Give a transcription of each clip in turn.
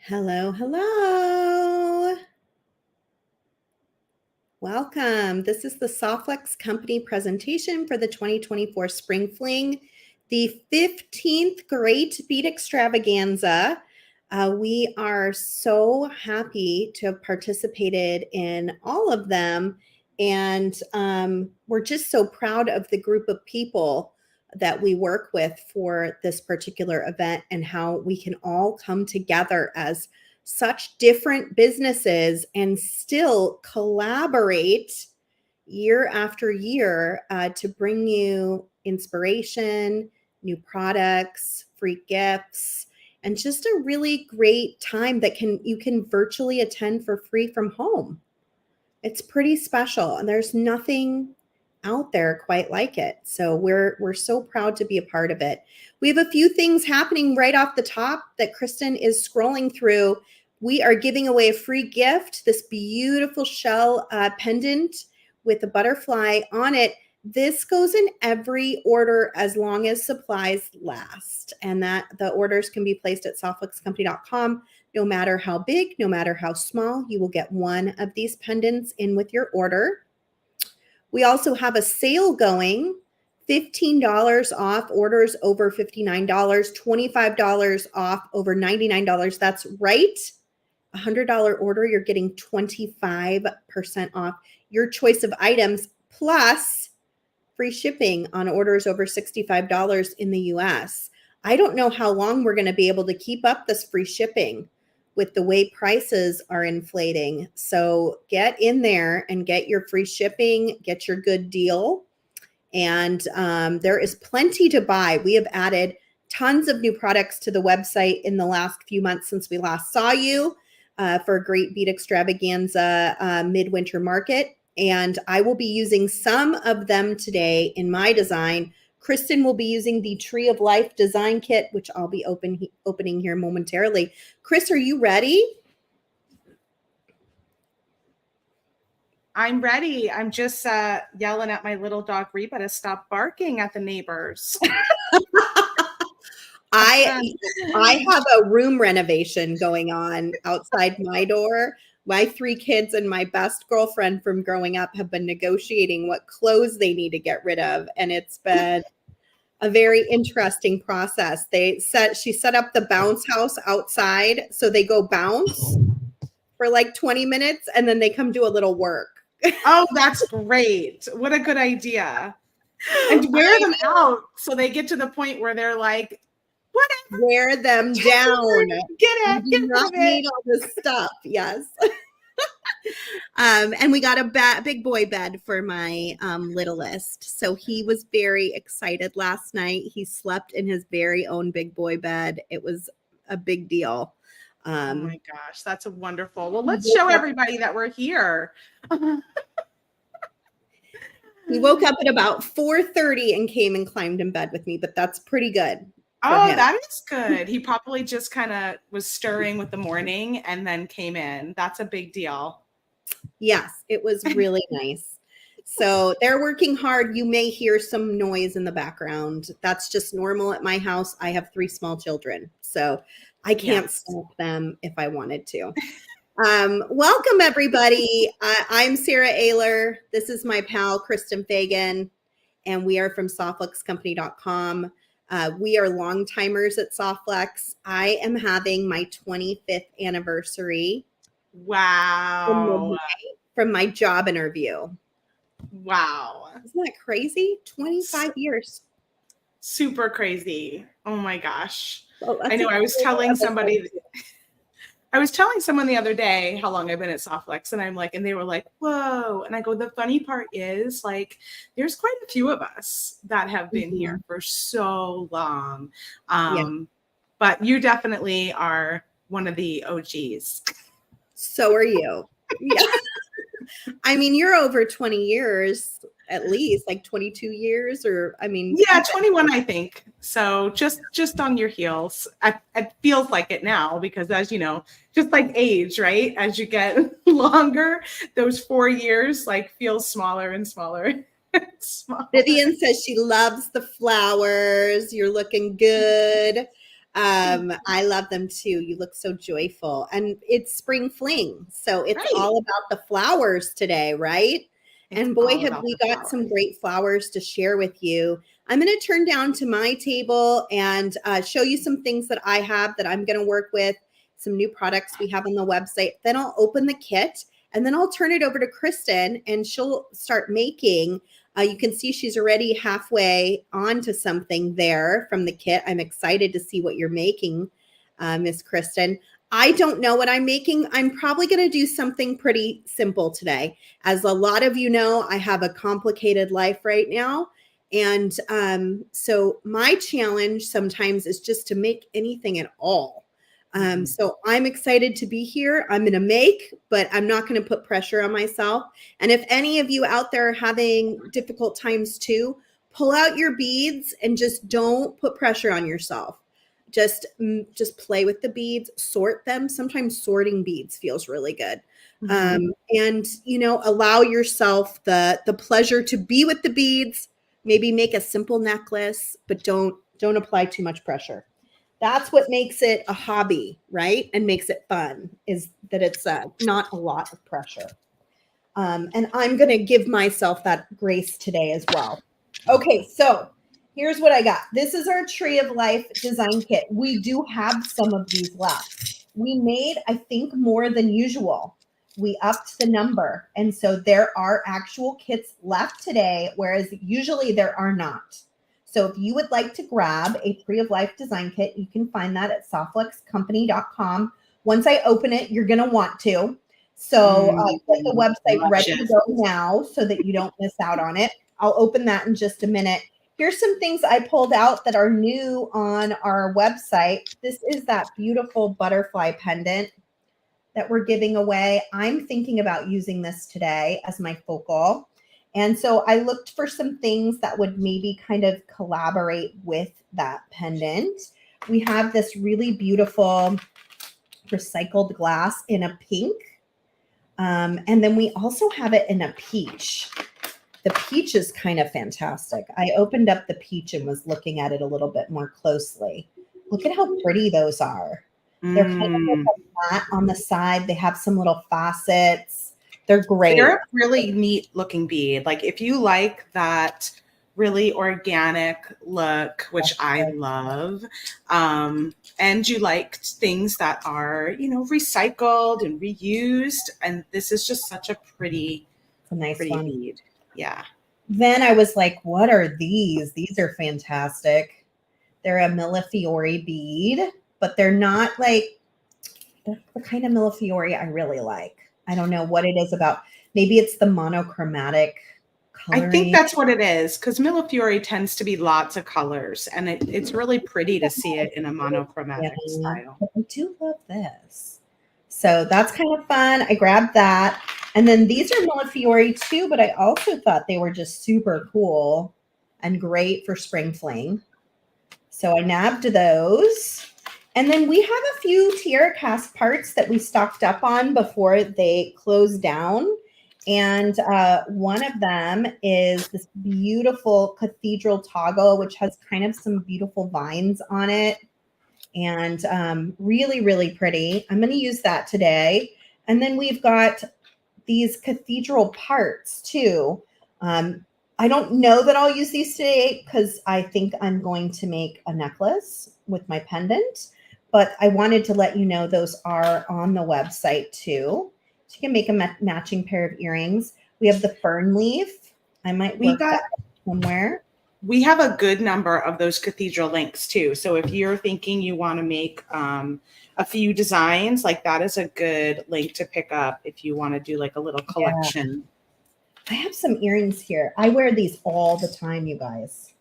Hello, hello. Welcome. This is the Softflex Company presentation for the 2024 Spring Fling, the 15th Great Bead Extravaganza. We are so happy to have participated in all of them, and we're just so proud of the group of people that we work with for this particular event and how we can all come together as such different businesses and still collaborate year after year to bring you inspiration, new products, free gifts, and just a really great time that you can virtually attend for free from home. It's pretty special, and there's nothing out there quite like it. So we're so proud to be a part of it. We have a few things happening right off the top that Kristen is scrolling through. We are giving away a free gift, this beautiful shell pendant with a butterfly on it. This goes in every order as long as supplies last, and that the orders can be placed at softflexcompany.com. No matter how big, no matter how small, you will get one of these pendants in with your order. We also have a sale going, $15 off orders over $59, $25 off over $99. That's right. $100 order, you're getting 25% off your choice of items plus free shipping on orders over $65 in the US. I don't know how long we're going to be able to keep up this free shipping with the way prices are inflating. So get in there and get your free shipping, get your good deal. And there is plenty to buy. We have added tons of new products to the website in the last few months since we last saw you for a great Bead Extravaganza midwinter market. And I will be using some of them today in my design. Kristen will be using the Tree of Life design kit, which I'll be opening here momentarily. Chris, are you ready? I'm ready. I'm just yelling at my little dog Reba to stop barking at the neighbors. I have a room renovation going on outside my door. My 3 kids and my best girlfriend from growing up have been negotiating what clothes they need to get rid of, and it's been a very interesting process. She set up the bounce house outside, so they go bounce for like 20 minutes, and then they come do a little work. Oh, that's great. What a good idea. And wear them out so they get to the point where they're like, whatever. Wear them down. Get You do not need all this stuff. Yes. And we got a big boy bed for my littlest. So he was very excited last night. He slept in his very own big boy bed. It was a big deal. Oh my gosh, that's wonderful. Well, let's show everybody that we're here. He woke up at about 4:30 and came and climbed in bed with me, but that's pretty good. Oh, that is good. He probably just kind of was stirring with the morning and then came in. That's a big deal. Yes, it was really nice. So they're working hard. You may hear some noise in the background. That's just normal at my house. I have 3 small children, so I can't stop them if I wanted to. Welcome, everybody. I'm Sara Oehler. This is my pal, Kristen Fagan, and we are from softflexcompany.com. We are long timers at Softflex. I am having my 25th anniversary. Wow. From my job interview. Wow. Isn't that crazy? 25 years. Super crazy. Oh my gosh. Well, I know I was telling someone the other day how long I've been at Softflex, and I'm like, and they were like, whoa. And I go, the funny part is, like, there's quite a few of us that have been here for so long. But you definitely are one of the OGs. So are you. Yeah. I mean, you're over 20 years, at least, like 22 years, or I mean. Yeah, 21, I think. So just on your heels. It feels like it now because, as you know, just like age, right? As you get longer, those 4 years like feel smaller and smaller. Vivian says she loves the flowers. You're looking good. I love them too. You look so joyful. And it's spring fling. So it's Right. all about the flowers today, right? It's And boy, all have about we the got some flowers. great flowers to share with you. I'm going to turn down to my table and show you some things that I have that I'm going to work with, some new products we have on the website. Then I'll open the kit and then I'll turn it over to Kristen and she'll start making. You can see she's already halfway onto something there from the kit. I'm excited to see what you're making, Miss Kristen. I don't know what I'm making. I'm probably going to do something pretty simple today. As a lot of you know, I have a complicated life right now. And so my challenge sometimes is just to make anything at all. So I'm excited to be here. I'm going to make, but I'm not going to put pressure on myself. And if any of you out there are having difficult times too, pull out your beads and just don't put pressure on yourself. Just play with the beads, sort them. Sometimes sorting beads feels really good. And allow yourself the pleasure to be with the beads. Maybe make a simple necklace, but don't apply too much pressure. That's what makes it a hobby, right? And makes it fun, is that it's not a lot of pressure. And I'm going to give myself that grace today as well. Okay, so here's what I got. This is our Tree of Life design kit. We do have some of these left. We made, I think, more than usual. We upped the number. And so there are actual kits left today, whereas usually there are not. So if you would like to grab a Tree of Life design kit, you can find that at softflexcompany.com. Once I open it, you're going to want to. So get the website ready to go now so that you don't miss out on it. I'll open that in just a minute. Here's some things I pulled out that are new on our website. This is that beautiful butterfly pendant that we're giving away. I'm thinking about using this today as my focal. And so I looked for some things that would maybe kind of collaborate with that pendant. We have this really beautiful recycled glass in a pink. And then we also have it in a peach. The peach is kind of fantastic. I opened up the peach and was looking at it a little bit more closely. Look at how pretty those are. They're kind of like a mat on the side. They have some little facets. They're great. They're a really neat looking bead. Like if you like that really organic look, which I love, and you like things that are, recycled and reused, and this is just such a pretty, it's a nice one. Bead. Yeah. Then I was like, what are these? These are fantastic. They're a Millefiori bead, but they're not like the kind of Millefiori I really like. I don't know what it is about. Maybe it's the monochromatic coloring. I think that's what it is, because Millefiori tends to be lots of colors, and it's really pretty to see it in a monochromatic style. I do love this. So that's kind of fun. I grabbed that. And then these are Millefiori too, but I also thought they were just super cool and great for spring fling. So I nabbed those. And then we have a few tiara cast parts that we stocked up on before they closed down. And one of them is this beautiful cathedral toggle, which has kind of some beautiful vines on it. And really, really pretty. I'm going to use that today. And then we've got these cathedral parts too. I don't know that I'll use these today because I think I'm going to make a necklace with my pendant. But I wanted to let you know those are on the website too. So you can make a matching pair of earrings. We have the fern leaf. I might work that somewhere. We have a good number of those cathedral links too. So if you're thinking you want to make a few designs, like that is a good link to pick up if you want to do like a little collection. Yeah. I have some earrings here. I wear these all the time, you guys.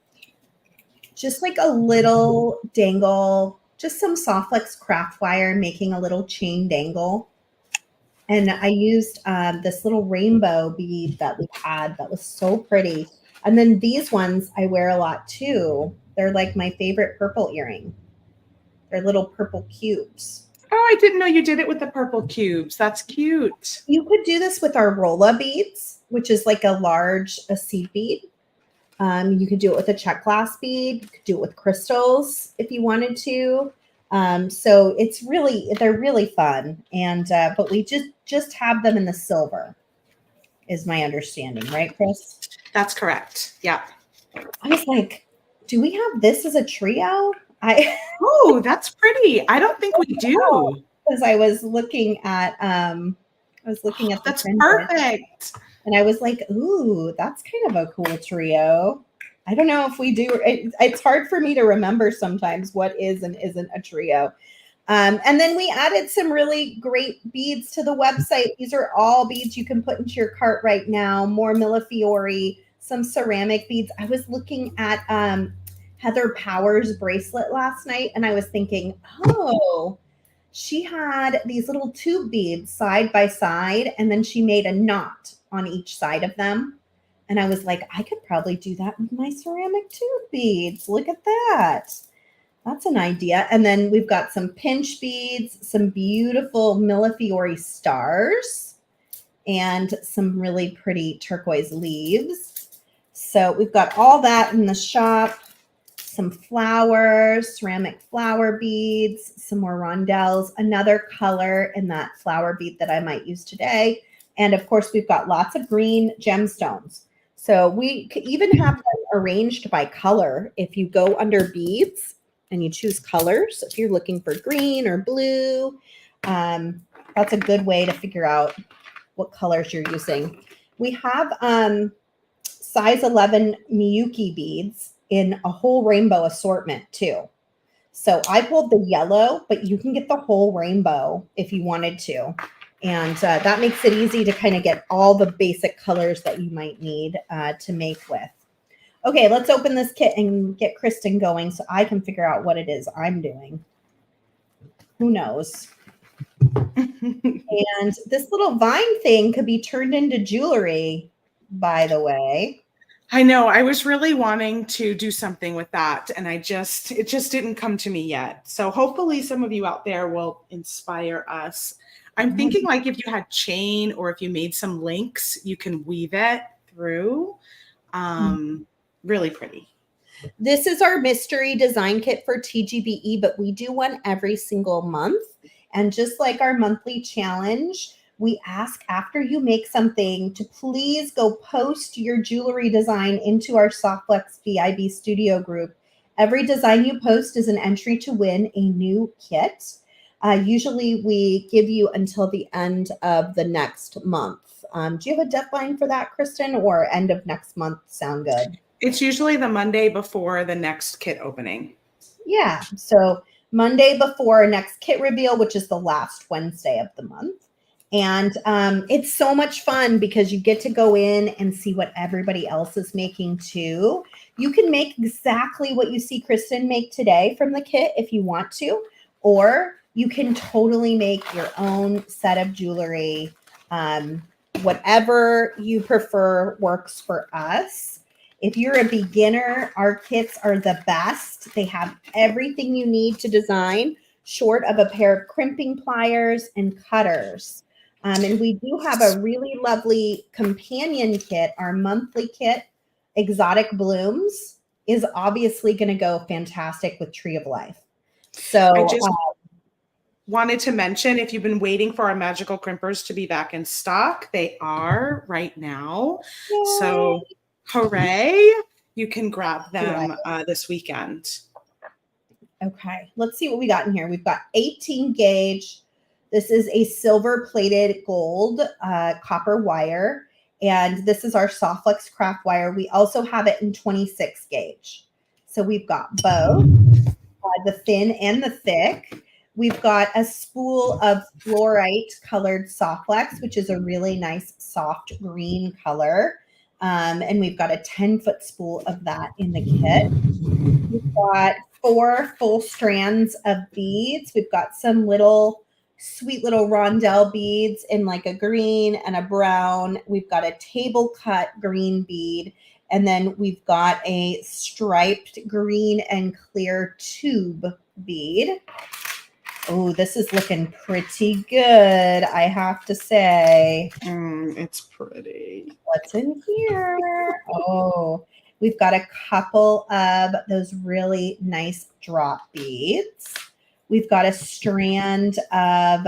Just like a little dangle, just some soft flex craft wire, making a little chain dangle. And I used this little rainbow bead that we had that was so pretty. And then these ones I wear a lot too. They're like my favorite purple earring. They're little purple cubes. Oh, I didn't know you did it with the purple cubes. That's cute. You could do this with our Rolla beads, which is like a seed bead. You could do it with a check glass bead. You could do it with crystals if you wanted to. So they're really fun. And but we just have them in the silver, is my understanding, right, Chris? That's correct. Yeah. I was like, do we have this as a trio? Oh, that's pretty. I don't think we do. Because I was looking at the That's printed, perfect. and I was like, ooh, that's kind of a cool trio. I don't know if we do. It's hard for me to remember sometimes what is and isn't a trio. And then we added some really great beads to the website. These are all beads you can put into your cart right now. More millefiori, some ceramic beads. I was looking at Heather Powers' bracelet last night, and I was thinking, oh, she had these little tube beads side by side, and then she made a knot on each side of them. And I was like, I could probably do that with my ceramic tube beads. Look at that. That's an idea. And then we've got some pinch beads, some beautiful millefiori stars, and some really pretty turquoise leaves. So we've got all that in the shop. Some flowers, ceramic flower beads, some more rondelles, another color in that flower bead that I might use today. And of course, we've got lots of green gemstones. So we could even have them arranged by color. If you go under beads and you choose colors, if you're looking for green or blue, that's a good way to figure out what colors you're using. We have size 11 Miyuki beads in a whole rainbow assortment too. So I pulled the yellow, but you can get the whole rainbow if you wanted to. And that makes it easy to kind of get all the basic colors that you might need to make with. Okay, let's open this kit and get Kristen going so I can figure out what it is I'm doing. Who knows? And this little vine thing could be turned into jewelry, by the way. I know. I was really wanting to do something with that, and it just didn't come to me yet. So hopefully some of you out there will inspire us. I'm thinking like if you had chain or if you made some links, you can weave it through. Really pretty. This is our mystery design kit for TGBE, but we do one every single month. And just like our monthly challenge, we ask after you make something to please go post your jewelry design into our Softflex VIB studio group. Every design you post is an entry to win a new kit. Usually we give you until the end of the next month. Do you have a deadline for that, Kristen, or end of next month sound good? It's usually the Monday before the next kit opening. Yeah. So Monday before next kit reveal, which is the last Wednesday of the month. And it's so much fun because you get to go in and see what everybody else is making too. You can make exactly what you see Kristen make today from the kit if you want to, or you can totally make your own set of jewelry. Whatever you prefer works for us. If you're a beginner, our kits are the best. They have everything you need to design, short of a pair of crimping pliers and cutters. And we do have a really lovely companion kit. Our monthly kit, Exotic Blooms, is obviously going to go fantastic with Tree of Life. So I just wanted to mention, if you've been waiting for our magical crimpers to be back in stock, they are right now. yay. So hooray, you can grab them this weekend. Okay, let's see what we got in here. We've got 18 gauge. This is a silver plated gold copper wire. And this is our Softflex craft wire. We also have it in 26 gauge. So we've got both, the thin and the thick. We've got a spool of fluorite colored Softflex, which is a really nice soft green color. And we've got a 10-foot spool of that in the kit. We've got 4 full strands of beads. We've got some sweet little rondelle beads in like a green and a brown. We've got a table cut green bead. And then we've got a striped green and clear tube bead. Oh, this is looking pretty good, I have to say. It's pretty. What's in here? Oh, we've got a couple of those really nice drop beads. We've got a strand of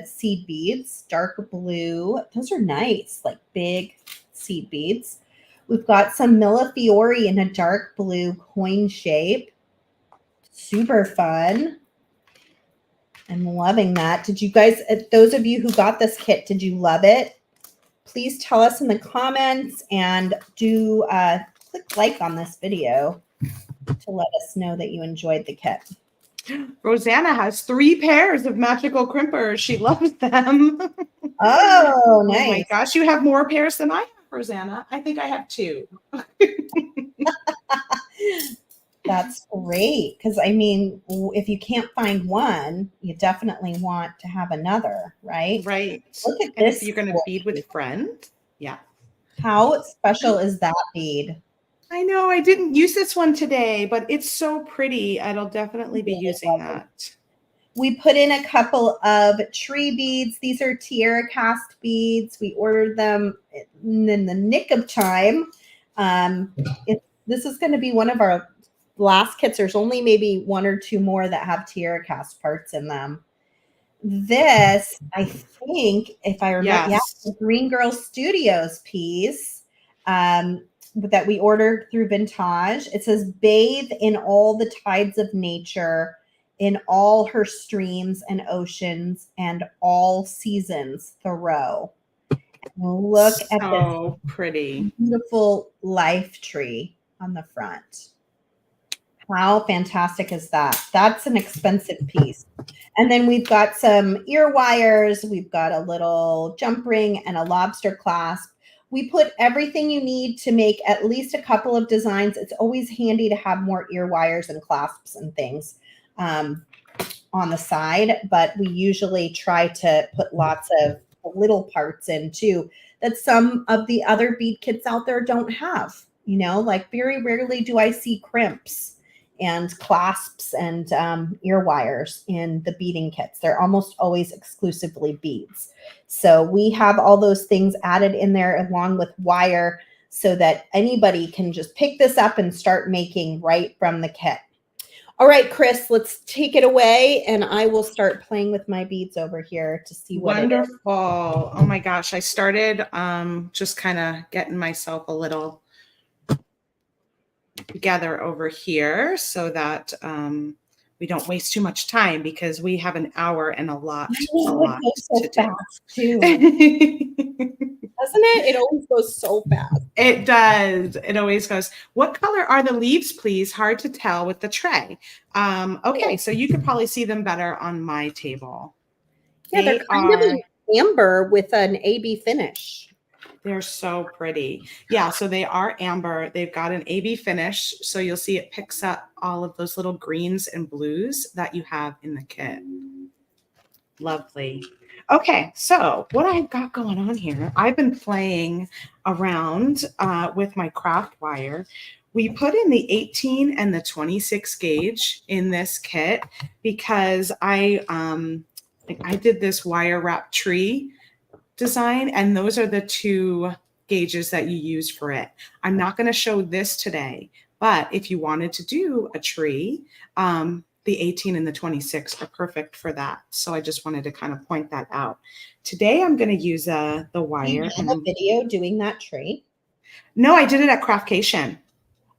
seed beads, dark blue. Those are nice, like big seed beads. We've got some Millefiori in a dark blue coin shape. Super fun. I'm loving that. Did you guys, those of you who got this kit, did you love it? Please tell us in the comments, and do click like on this video to let us know that you enjoyed the kit. Rosanna has 3 pairs of magical crimpers. She loves them. Oh, nice. Oh my gosh, you have more pairs than I have, Rosanna. I think I have 2. That's great. Because, I mean, if you can't find one, you definitely want to have another, right? Right. Look at And this. if you're going to bead with friends. Yeah. How special is that bead? I know I didn't use this one today, but it's so pretty. I'll definitely be using that. We put in a couple of tree beads. These are tiara cast beads. We ordered them in the nick of time. This is going to be one of our last kits. There's only maybe 1 or 2 more that have tiara cast parts in them. This, I think, if I remember, Yes. the Green Girl Studios piece that we ordered through Vintage. It says, bathe in all the tides of nature, in all her streams and oceans, and all seasons, Thoreau. And look at this pretty, beautiful life tree on the front. How fantastic is that? That's an expensive piece. And then we've got some ear wires. We've got a little jump ring and a lobster clasp. We put everything you need to make at least a couple of designs. It's always handy to have more ear wires and clasps and things on the side, but we usually try to put lots of little parts in too that some of the other bead kits out there don't have. You know, like very rarely do I see crimps and clasps and ear wires in the beading kits. They're almost always exclusively beads. So we have all those things added in there along with wire so that anybody can just pick this up and start making right from the kit. All right, Chris, let's take it away, and I will start playing with my beads over here to see what it is. Wonderful. Oh my gosh, I started just kind of getting myself a little together over here so that we don't waste too much time, because we have an hour and a lot so fast too. Doesn't it? It always goes so fast. It does. It always goes. What color are the leaves, please? Hard to tell with the tray. Okay, so you could probably see them better on my table. Yeah, they're kind of an amber with an AB finish. They're so pretty. Yeah, so they are amber. They've got an AB finish, so you'll see it picks up all of those little greens and blues that you have in the kit. Lovely. Okay, so what I've got going on here, I've been playing around with my craft wire. We put in the 18 and the 26 gauge in this kit because I did this wire wrap tree design, and those are the 2 gauges that you use for it. I'm not going to show this today, but if you wanted to do a tree, the 18 and the 26 are perfect for that. So I just wanted to kind of point that out. Today I'm going to use the wire. You have a video doing that tree? No, I did it at Craftcation.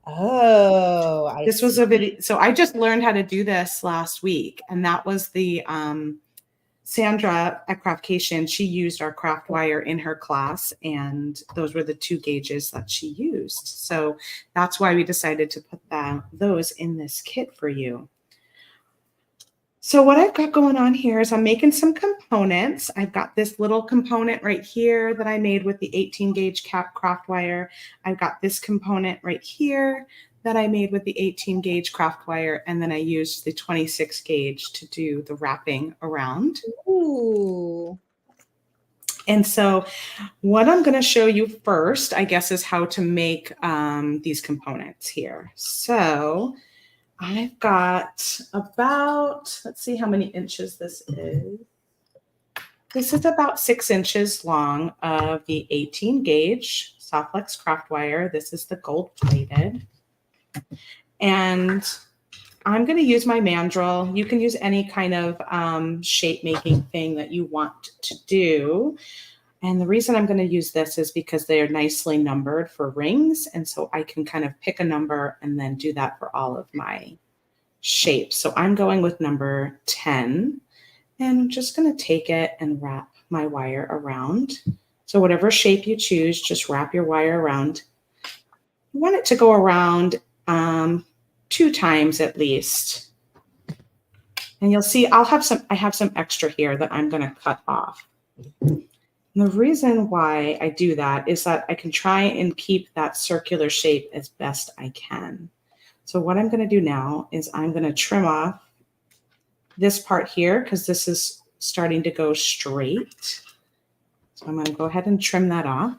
Oh, this was a video. So I just learned how to do this last week, and that was the Sandra at Craftcation. She used our craft wire in her class, and those were the 2 gauges that she used. So that's why we decided to put those in this kit for you. So what I've got going on here is I'm making some components. I've got this little component right here that I made with the 18 gauge craft wire. I've got this component right here that I made with the 18 gauge craft wire, and then I used the 26 gauge to do the wrapping around. Ooh. And so what I'm going to show you first, I guess, is how to make these components here. So I've got about, let's see how many inches this is. This is about 6 inches long of the 18 gauge Softflex craft wire. This is the gold plated. And I'm going to use my mandrel. You can use any kind of shape making thing that you want to do. And the reason I'm going to use this is because they are nicely numbered for rings. And so I can kind of pick a number and then do that for all of my shapes. So I'm going with number 10, and I'm just going to take it and wrap my wire around. So whatever shape you choose, just wrap your wire around. You want it to go around 2 times at least. And you'll see I have some extra here that I'm going to cut off. And the reason why I do that is that I can try and keep that circular shape as best I can. So what I'm going to do now is I'm going to trim off this part here because this is starting to go straight. So I'm going to go ahead and trim that off.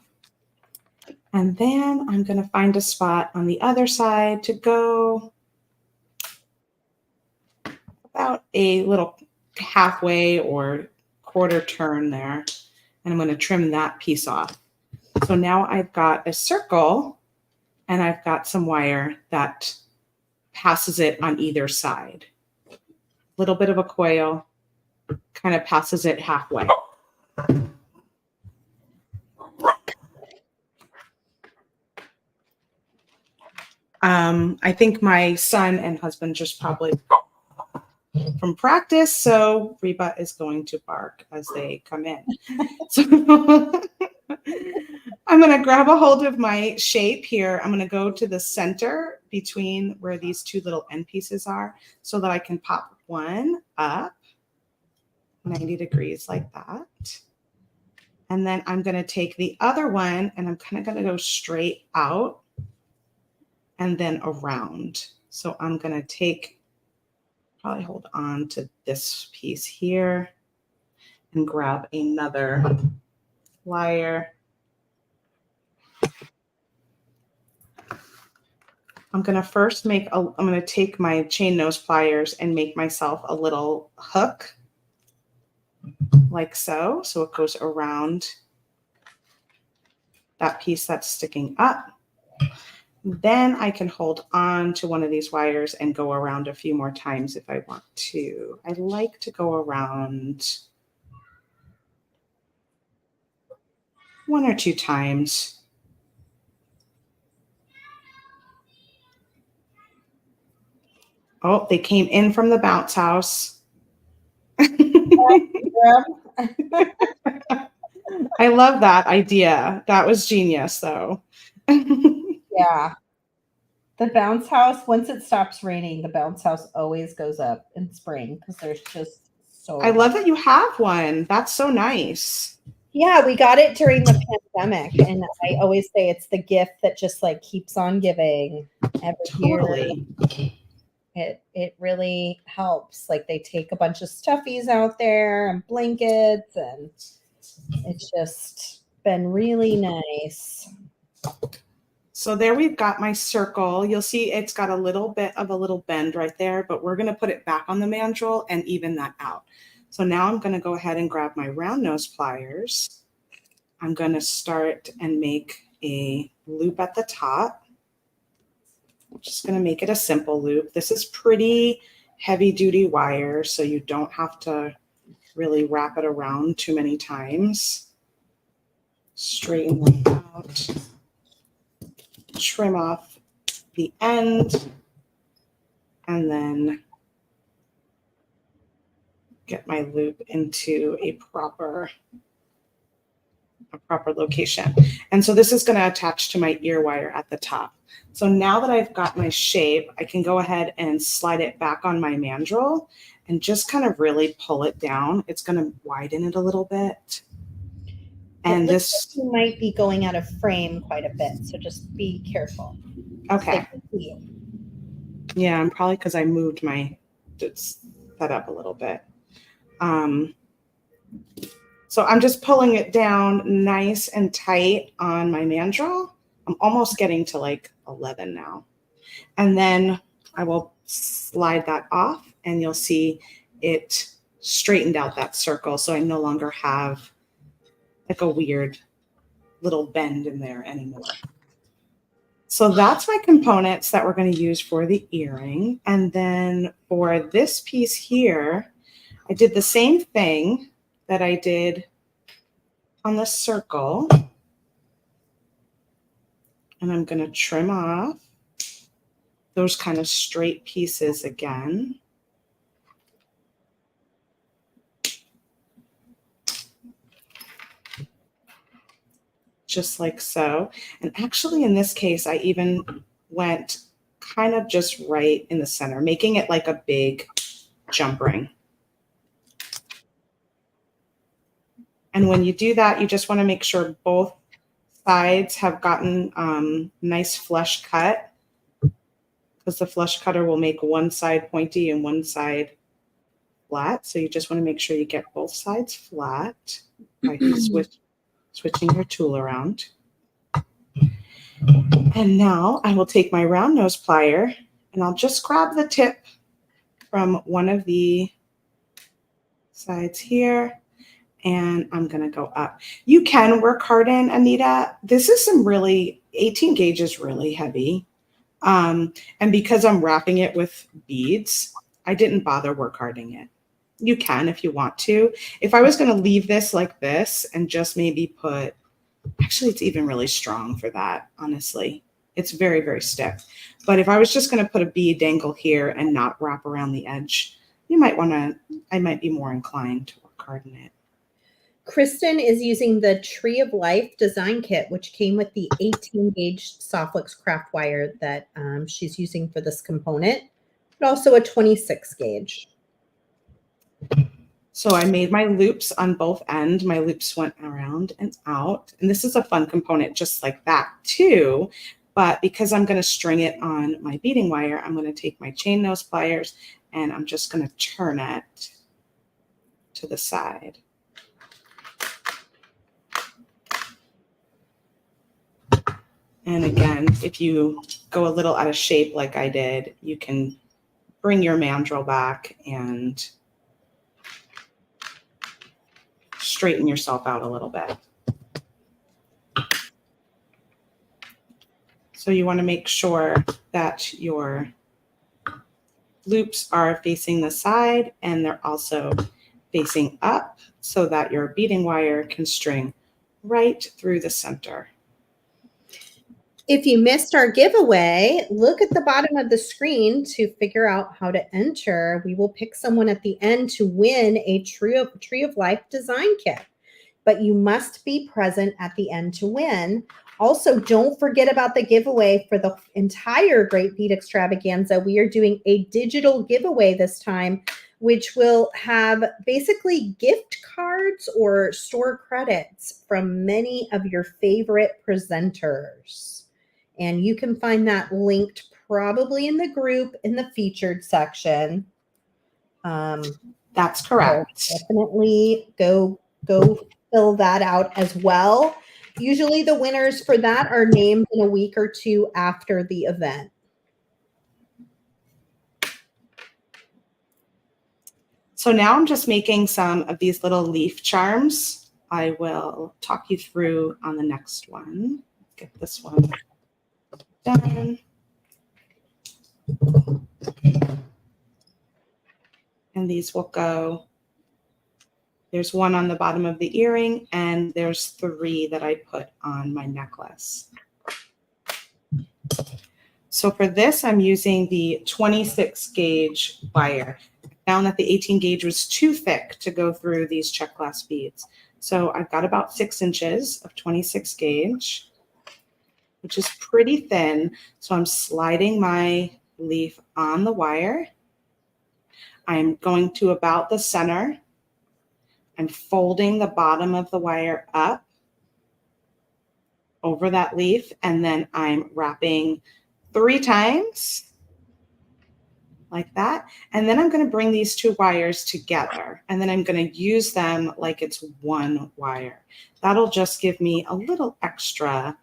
And then I'm going to find a spot on the other side to go about a little halfway or quarter turn there. And I'm going to trim that piece off. So now I've got a circle and I've got some wire that passes it on either side. A little bit of a coil kind of passes it halfway. I think my son and husband just probably from practice, so Reba is going to bark as they come in. So I'm going to grab a hold of my shape here. I'm going to go to the center between where these 2 little end pieces are so that I can pop one up 90 degrees like that. And then I'm going to take the other one and I'm kind of going to go straight out and then around. So I'm going to probably hold on to this piece here and grab another wire. I'm going to first I'm going to take my chain nose pliers and make myself a little hook like so. So it goes around that piece that's sticking up. Then I can hold on to one of these wires and go around a few more times if I want to. I like to go around 1 or 2 times. Oh, they came in from the bounce house. I love that idea. That was genius, though. Yeah. The bounce house, once it stops raining, the bounce house always goes up in spring because there's just so I love that you have one. That's so nice. Yeah, we got it during the pandemic, and I always say it's the gift that just like keeps on giving every Totally. year. It really helps. Like they take a bunch of stuffies out there and blankets, and it's just been really nice. So there we've got my circle. You'll see it's got a little bit of a little bend right there, but we're going to put it back on the mandrel and even that out. So now I'm going to go ahead and grab my round nose pliers. I'm going to start and make a loop at the top. I'm just going to make it a simple loop. This is pretty heavy duty wire, so you don't have to really wrap it around too many times. Straighten it out. Trim off the end and then get my loop into a proper location. And so this is going to attach to my ear wire at the top. So now that I've got my shape, I can go ahead and slide it back on my mandrel and just kind of really pull it down. It's going to widen it a little bit. And this like might be going out of frame quite a bit, so just be careful. Okay. Yeah, and probably because I moved my setup a little bit. So I'm just pulling it down nice and tight on my mandrel. I'm almost getting to like 11 now. And then I will slide that off and you'll see it straightened out that circle. So I no longer have like a weird little bend in there anymore. So that's my components that we're going to use for the earring. And then for this piece here, I did the same thing that I did on the circle. And I'm going to trim off those kind of straight pieces again. Just like so. And actually in this case, I even went kind of just right in the center, making it like a big jump ring. And when you do that, you just want to make sure both sides have gotten nice flush cut, because the flush cutter will make one side pointy and one side flat. So you just want to make sure you get both sides flat by switching your tool around. And now I will take my round nose plier and I'll just grab the tip from one of the sides here, and I'm going to go up. You can work hard in, Anita. This is some really, 18 gauge is really heavy. And because I'm wrapping it with beads, I didn't bother work harding it. You can if you want to. If I was going to leave this like this and just maybe put, actually it's even really strong for that, honestly. It's very, very stiff. But if I was just going to put a bead dangle here and not wrap around the edge, you might want to, I might be more inclined to work hard in it. Kristen is using the Tree of Life design kit, which came with the 18 gauge Softflex craft wire that she's using for this component, but also a 26 gauge. So I made my loops on both ends. My loops went around and out. And this is a fun component just like that too. But because I'm going to string it on my beading wire, I'm going to take my chain nose pliers and I'm just going to turn it to the side. And again, if you go a little out of shape like I did, you can bring your mandrel back and straighten yourself out a little bit. So you want to make sure that your loops are facing the side and they're also facing up so that your beading wire can string right through the center. If you missed our giveaway, look at the bottom of the screen to figure out how to enter. We will pick someone at the end to win a Tree of Life design kit, but you must be present at the end to win. Also, don't forget about the giveaway for the entire Great Bead Extravaganza. We are doing a digital giveaway this time, which will have basically gift cards or store credits from many of your favorite presenters. And you can find that linked probably in the group in the featured section. That's correct. So definitely go fill that out as well. Usually the winners for that are named in a week or two after the event. So now I'm just making some of these little leaf charms. I will talk you through on the next one. Get this one done. And these will go, there's one on the bottom of the earring and there's 3 that I put on my necklace. So for this, I'm using the 26 gauge wire. I found that the 18 gauge was too thick to go through these check glass beads. So I've got about 6 inches of 26 gauge, which is pretty thin. So I'm sliding my leaf on the wire. I'm going to about the center. I'm folding the bottom of the wire up over that leaf, and then I'm wrapping 3 times like that. And then I'm going to bring these 2 wires together, and then I'm going to use them like it's one wire. That'll just give me a little extra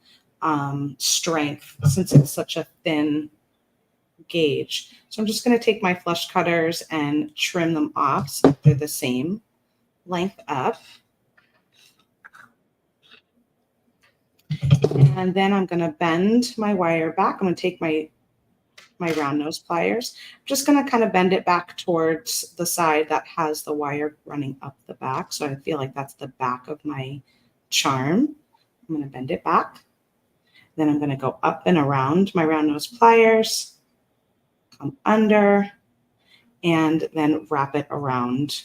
strength since it's such a thin gauge. So I'm just going to take my flush cutters and trim them off so they're the same length up. And And then I'm going to bend my wire back. I'm going to take my round nose pliers. I'm just going to kind of bend it back towards the side that has the wire running up the back. So I feel like that's the back of my charm. I'm going to bend it back. Then I'm going to go up and around my round nose pliers, come under, and then wrap it around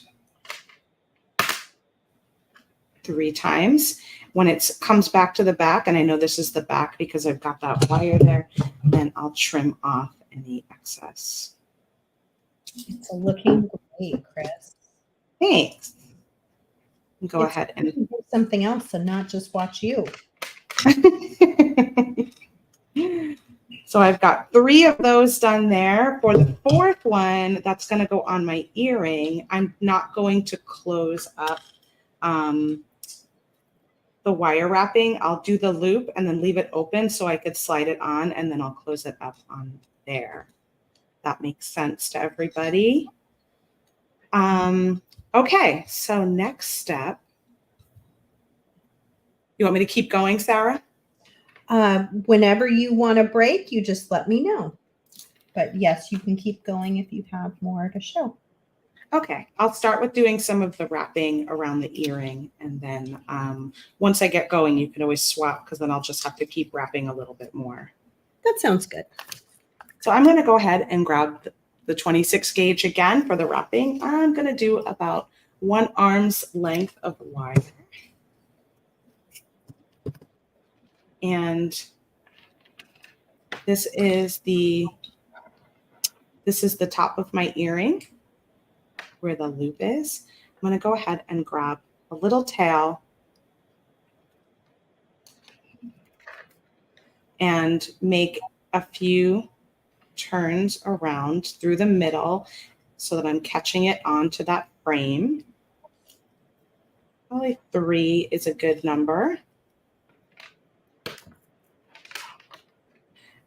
3 times. When it comes back to the back, and I know this is the back because I've got that wire there, then I'll trim off any excess. It's looking great, Chris. Thanks. Go ahead and do something else and not just watch you. So I've got 3 of those done there. For the 4th one, that's going to go on my earring. I'm not going to close up the wire wrapping. I'll do the loop and then leave it open so I could slide it on, and then I'll close it up on there. That makes sense to everybody. Okay, so next step. You want me to keep going, Sara? Whenever you want a break, you just let me know. But yes, you can keep going if you have more to show. Okay, I'll start with doing some of the wrapping around the earring, and then once I get going, you can always swap, because then I'll just have to keep wrapping a little bit more. That sounds good. So I'm going to go ahead and grab the 26 gauge again for the wrapping. I'm going to do about 1 arm's length of wire. And this is the top of my earring where the loop is. I'm going to go ahead and grab a little tail and make a few turns around through the middle so that I'm catching it onto that frame. Probably 3 is a good number.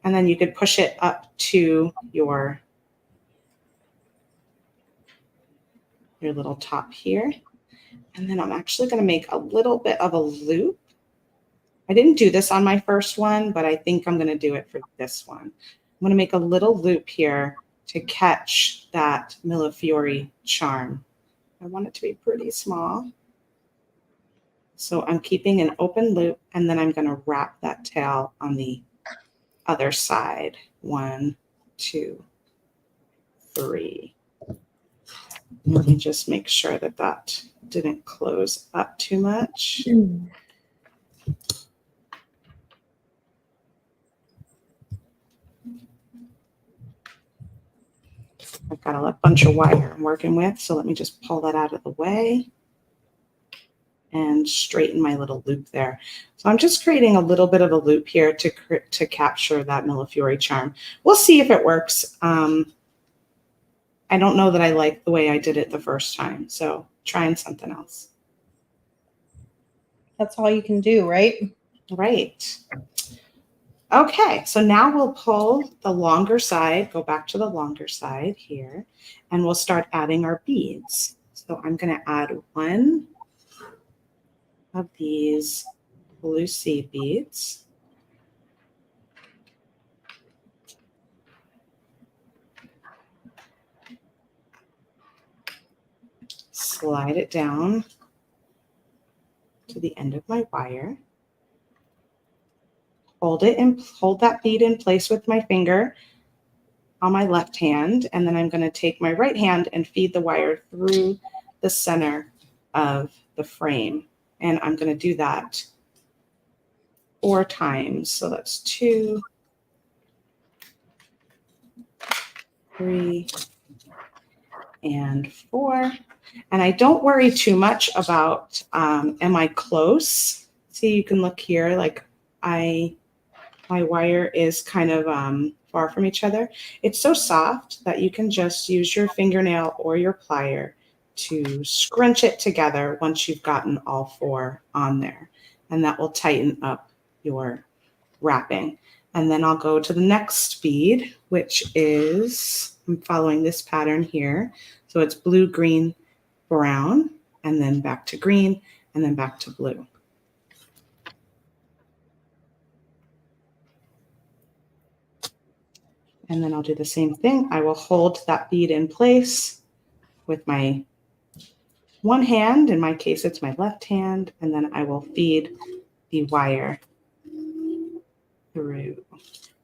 And then you could push it up to your little top here. And then I'm actually going to make a little bit of a loop. I didn't do this on my first one, but I think I'm going to do it for this one. I'm going to make a little loop here to catch that Millefiori charm. I want it to be pretty small. So I'm keeping an open loop, and then I'm going to wrap that tail on the other side. 1, 2, 3. Let me just make sure that that didn't close up too much. I've got a bunch of wire I'm working with, so let me just pull that out of the way and straighten my little loop there. So I'm just creating a little bit of a loop here to capture that Millefiori charm. We'll see if it works. I don't know that I like the way I did it the first time, so trying something else. That's all you can do, right? Right. Okay, so now we'll pull the longer side, go back to the longer side here, and we'll start adding our beads. So I'm going to add 1 of these blue seed beads. Slide it down to the end of my wire. Hold that bead in place with my finger on my left hand, and then I'm going to take my right hand and feed the wire through the center of the frame. And I'm going to do that 4 times. So that's 2, 3, and 4. And I don't worry too much about, am I close? See, you can look here, like my wire is kind of far from each other. It's so soft that you can just use your fingernail or your plier to scrunch it together once you've gotten all 4 on there. And that will tighten up your wrapping. And then I'll go to the next bead, which is, I'm following this pattern here. So it's blue, green, brown, and then back to green, and then back to blue. And then I'll do the same thing. I will hold that bead in place with my one hand. In my case, it's my left hand. And then I will feed the wire through.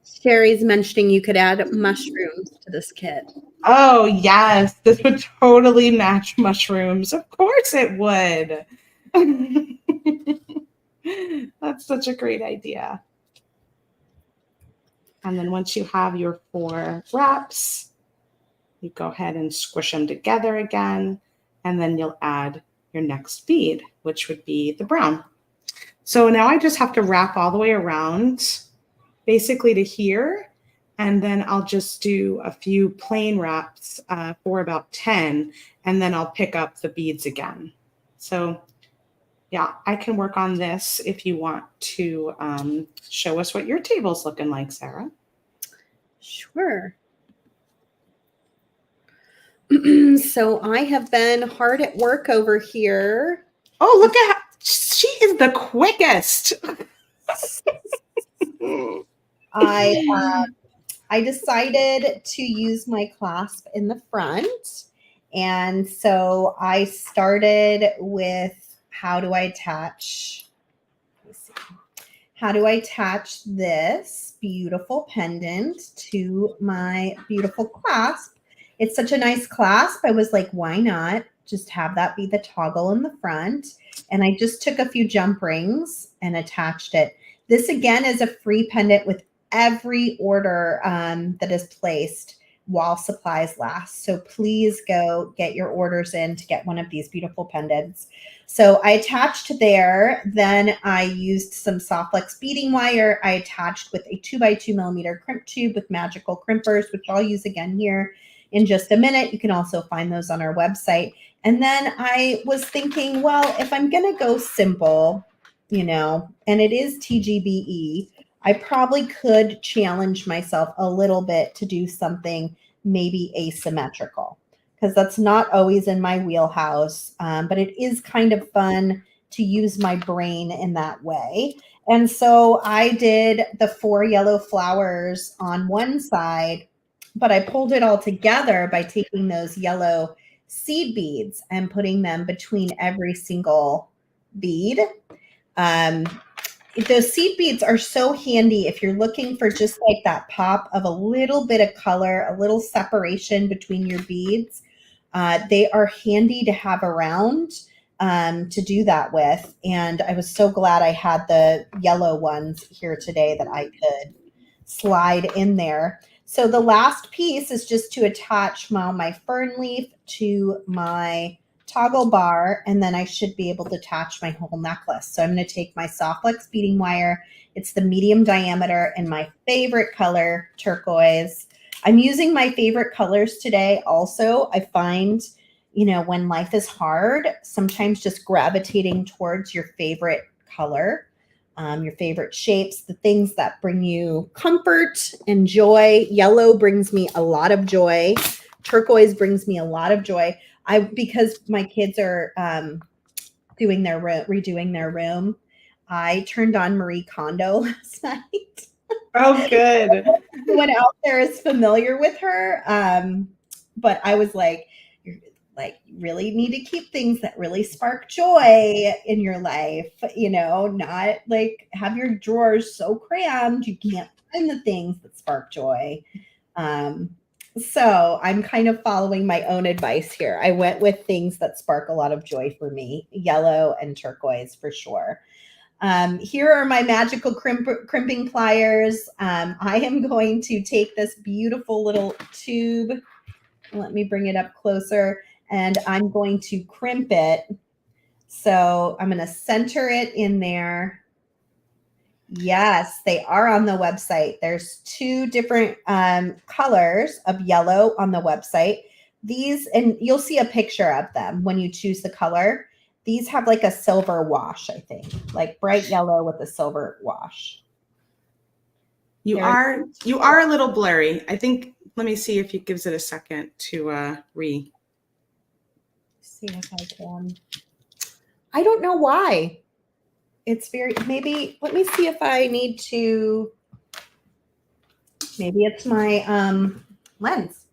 Sherry's mentioning you could add mushrooms to this kit. Oh, yes. This would totally match mushrooms. Of course it would. That's such a great idea. And then once you have your 4 wraps, you go ahead and squish them together again. And then you'll add your next bead, which would be the brown. So now I just have to wrap all the way around, basically to here. And then I'll just do a few plain wraps for about 10, and then I'll pick up the beads again. So yeah, I can work on this if you want to show us what your table's looking like, Sara. Sure. So I have been hard at work over here. Oh, look at how she is the quickest. I decided to use my clasp in the front. And so I started with how do I attach this beautiful pendant to my beautiful clasp. It's such a nice clasp. I was like, why not just have that be the toggle in the front? And I just took a few jump rings and attached it. This again is a free pendant with every order that is placed while supplies last. So please go get your orders in to get one of these beautiful pendants. So I attached there, then I used some Softflex beading wire. I attached with a 2x2 millimeter crimp tube with magical crimpers, which I'll use again here in just a minute. You can also find those on our website. And then I was thinking, well, if I'm going to go simple, you know, and it is TGBE, I probably could challenge myself a little bit to do something maybe asymmetrical, because that's not always in my wheelhouse, but it is kind of fun to use my brain in that way. And so I did the 4 yellow flowers on one side, but I pulled it all together by taking those yellow seed beads and putting them between every single bead. Those seed beads are so handy if you're looking for just like that pop of a little bit of color, a little separation between your beads. They are handy to have around to do that with. And I was so glad I had the yellow ones here today that I could slide in there. So the last piece is just to attach my fern leaf to my toggle bar, and then I should be able to attach my whole necklace. So I'm going to take my Softflex beading wire. It's the medium diameter and my favorite color, turquoise. I'm using my favorite colors today. Also, I find, you know, when life is hard, sometimes just gravitating towards your favorite color, your favorite shapes, the things that bring you comfort and joy. Yellow brings me a lot of joy. Turquoise brings me a lot of joy. Because my kids are redoing their room, I turned on Marie Kondo last night. Oh, good. Everyone out there is familiar with her, but I was like, you really need to keep things that really spark joy in your life, you know, not like have your drawers so crammed you can't find the things that spark joy. So I'm kind of following my own advice here. I went with things that spark a lot of joy for me, yellow and turquoise for sure. Here are my magical crimping pliers. I am going to take this beautiful little tube. Let me bring it up closer, and I'm going to crimp it. So I'm going to center it in there. Yes, they are on the website. There's 2 different colors of yellow on the website. These, and you'll see a picture of them when you choose the color. These have like a silver wash, I think, like bright yellow with a silver wash. You are a little blurry. I think, let me see if it gives it a second to see if I can. I don't know why. It's very, maybe, let me see if I need to. Maybe it's my lens.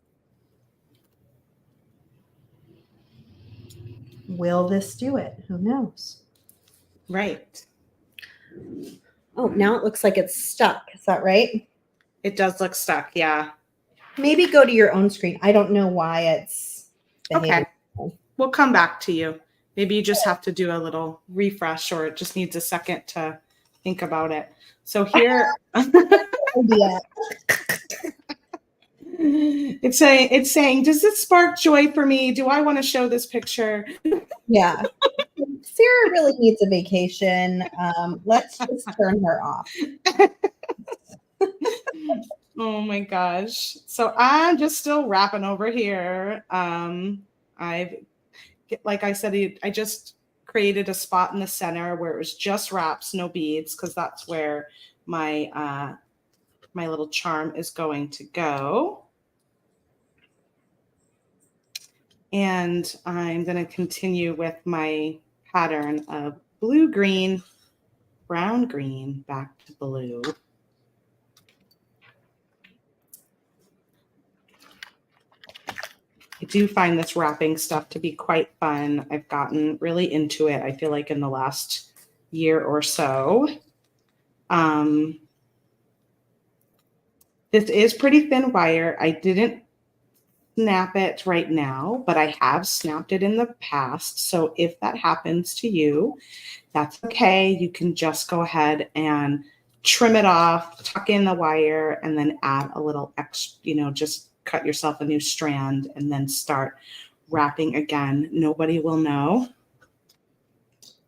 Will this do it? Who knows? Right. Oh, now it looks like it's stuck. Is that right? It does look stuck. Yeah. Maybe go to your own screen. I don't know why it's behaving. Okay. We'll come back to you. Maybe you just have to do a little refresh, or it just needs a second to think about it. So here, Yeah. it's saying, does this spark joy for me? Do I want to show this picture? Yeah. Sarah really needs a vacation. Let's just turn her off. Oh my gosh. So I'm just still wrapping over here. Like I said, I just created a spot in the center where it was just wraps, no beads, because that's where my my little charm is going to go. And I'm going to continue with my pattern of blue, green, brown, green, back to blue. I do find this wrapping stuff to be quite fun. I've gotten really into it, I feel like, in the last year or so. This is pretty thin wire. I didn't snap it right now, but I have snapped it in the past. So if that happens to you, that's okay. You can just go ahead and trim it off, tuck in the wire, and then add a little extra, just cut yourself a new strand and then start wrapping again. Nobody will know.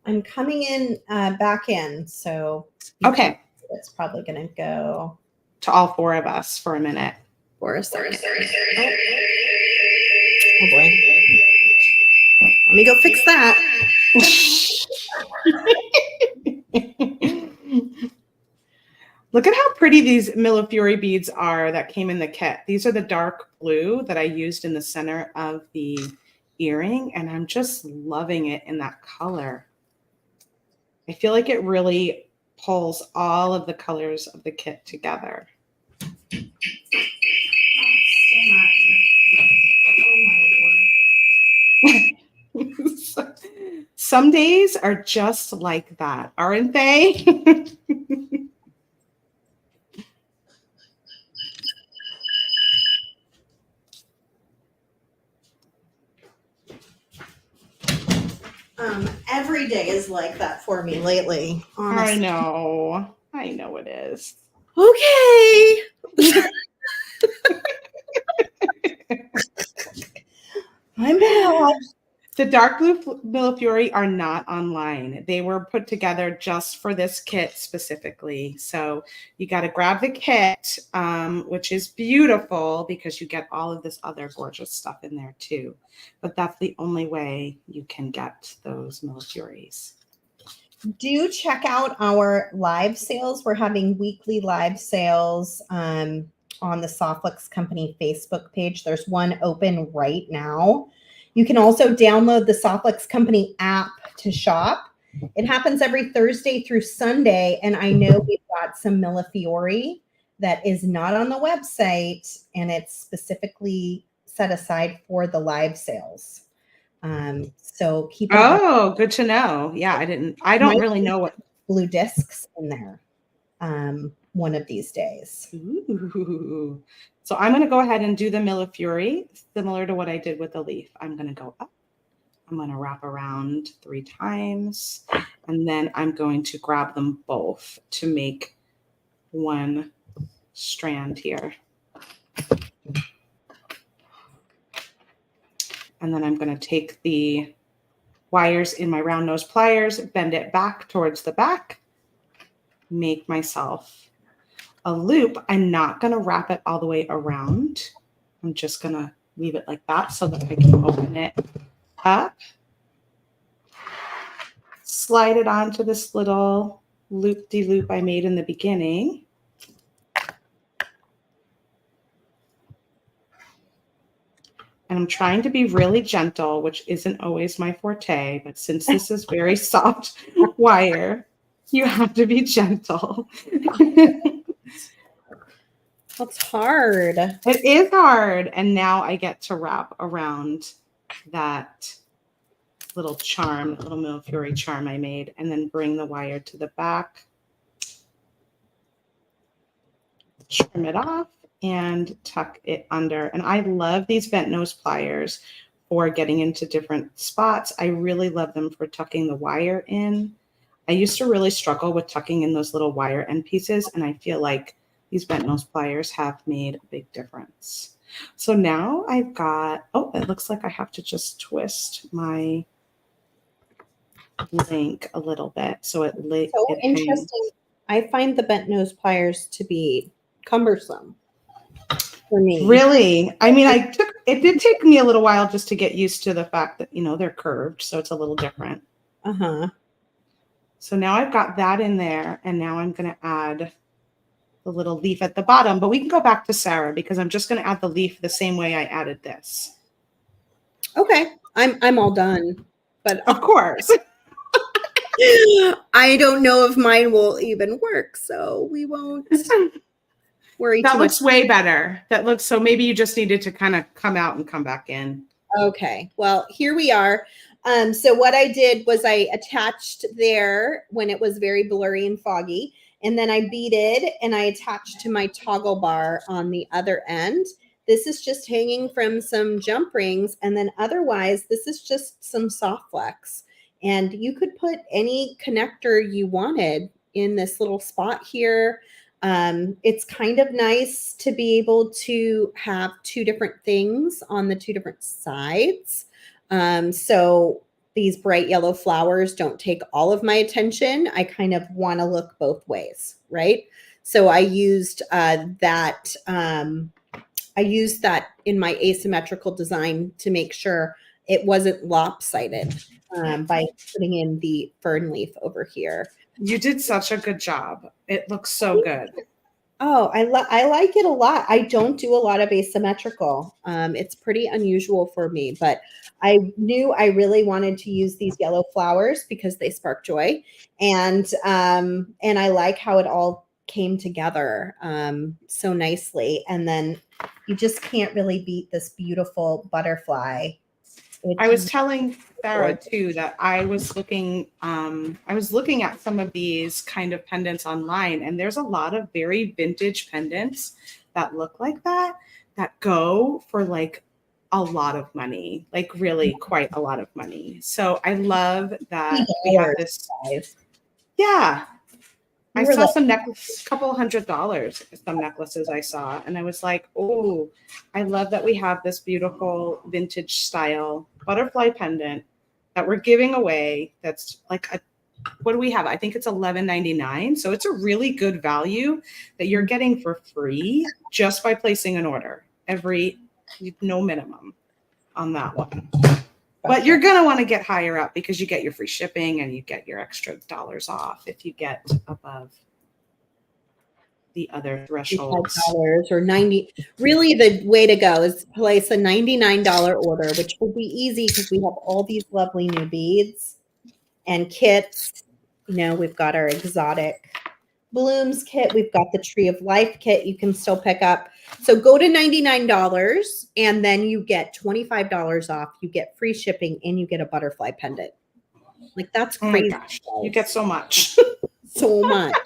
I'm coming in back in, so okay, it's probably going to go to all four of us for a minute. For a second. Oh boy. Let me go fix that. Look at how pretty these Millefiori beads are that came in the kit. These are the dark blue that I used in the center of the earring, and I'm just loving it in that color. I feel like it really pulls all of the colors of the kit together. Some days are just like that, aren't they? Every day is like that for me lately. Honestly. I know it is. Okay. I'm bad. The dark blue Millefiori are not online. They were put together just for this kit specifically. So you got to grab the kit, which is beautiful because you get all of this other gorgeous stuff in there too. But that's the only way you can get those Millefioris. Do check out our live sales. We're having weekly live sales on the Softflex Company Facebook page. There's one open right now. You can also download the Softflex Company app to shop. It happens every Thursday through Sunday, and I know we've got some Millefiori that is not on the website, and it's specifically set aside for the live sales. So keep. Oh, good to know. Yeah, I don't really know what blue discs in there. One of these days. Ooh. So I'm going to go ahead and do the Millefiori similar to what I did with the leaf. I'm going to go up. I'm going to wrap around 3 times, and then I'm going to grab them both to make one strand here. And then I'm going to take the wires in my round nose pliers, bend it back towards the back, make myself a loop. I'm not going to wrap it all the way around. I'm just going to leave it like that so that I can open it up, slide it onto this little loop-de-loop I made in the beginning. And I'm trying to be really gentle, which isn't always my forte, but since this is very soft wire, you have to be gentle. That's hard. It is hard. And now I get to wrap around that little charm, little Mille charm I made, and then bring the wire to the back, trim it off, and tuck it under. And I love these bent nose pliers for getting into different spots. I really love them for tucking the wire in. I used to really struggle with tucking in those little wire end pieces, and I feel like these bent nose pliers have made a big difference. So now I've got, oh, it looks like I have to just twist my link a little bit so it Interesting. hangs. I find the bent nose pliers to be cumbersome for me. Really? I mean, it did take me a little while just to get used to the fact that, you know, they're curved, so it's a little different. Uh-huh. So now I've got that in there, and now I'm going to add the little leaf at the bottom, but we can go back to Sara because I'm just going to add the leaf the same way I added this. Okay. I'm all done. But of course. I don't know if mine will even work, so we won't worry. That looks way better. That looks, so maybe you just needed to kind of come out and come back in. Okay. Well, here we are. So what I did was I attached there when it was very blurry and foggy, and then I beaded and I attached to my toggle bar on the other end. This is just hanging from some jump rings, and then otherwise this is just some soft flex. And you could put any connector you wanted in this little spot here. It's kind of nice to be able to have two different things on the two different sides. So these bright yellow flowers don't take all of my attention. I kind of want to look both ways, right? So I used that in my asymmetrical design to make sure it wasn't lopsided by putting in the fern leaf over here. You did such a good job. It looks so good. Oh, I like it a lot. I don't do a lot of asymmetrical. It's pretty unusual for me, but I knew I really wanted to use these yellow flowers because they spark joy, and I like how it all came together so nicely. And then you just can't really beat this beautiful butterfly. I was telling Sara too that I was looking at some of these kind of pendants online, and there's a lot of very vintage pendants that look like that go for like a lot of money, like really quite a lot of money. So I love that we have this. Yeah. I saw some necklaces, couple $100, some necklaces I saw, and I was like, oh, I love that we have this beautiful vintage style butterfly pendant that we're giving away. That's like what do we have? I think it's $11.99. So it's a really good value that you're getting for free just by placing an order. No minimum on that one. But you're going to want to get higher up because you get your free shipping and you get your extra dollars off if you get above the other thresholds. $5 or $90. Really, the way to go is place a $99 order, which will be easy because we have all these lovely new beads and kits. You know, we've got our exotic blooms kit. We've got the Tree of Life kit you can still pick up. So go to $99 and then you get $25 off. You get free shipping and you get a butterfly pendant. Like that's crazy. Oh my gosh. You get so much. So much.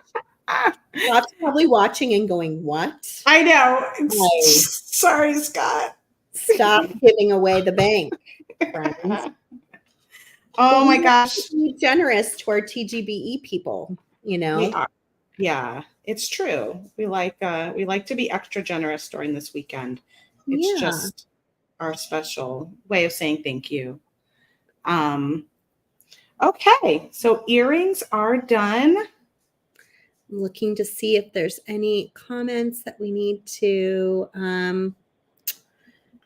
Scott's probably watching and going, what? I know. Sorry, Scott. Stop giving away the bank, friends. Oh my gosh. Be generous to our TGBE people, you know? We are. Yeah, it's true. We like to be extra generous during this weekend. It's just our special way of saying thank you. Okay, so earrings are done. I'm looking to see if there's any comments that we need to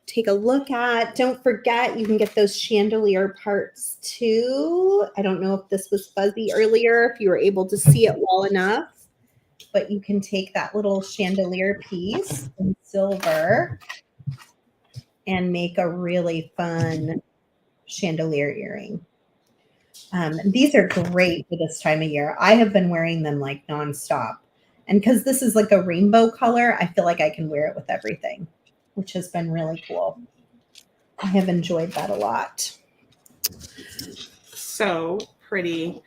take a look at. Don't forget, you can get those chandelier parts too. I don't know if this was fuzzy earlier, if you were able to see it well enough. But you can take that little chandelier piece in silver and make a really fun chandelier earring. These are great for this time of year. I have been wearing them like nonstop. And because this is like a rainbow color, I feel like I can wear it with everything, which has been really cool. I have enjoyed that a lot. So pretty.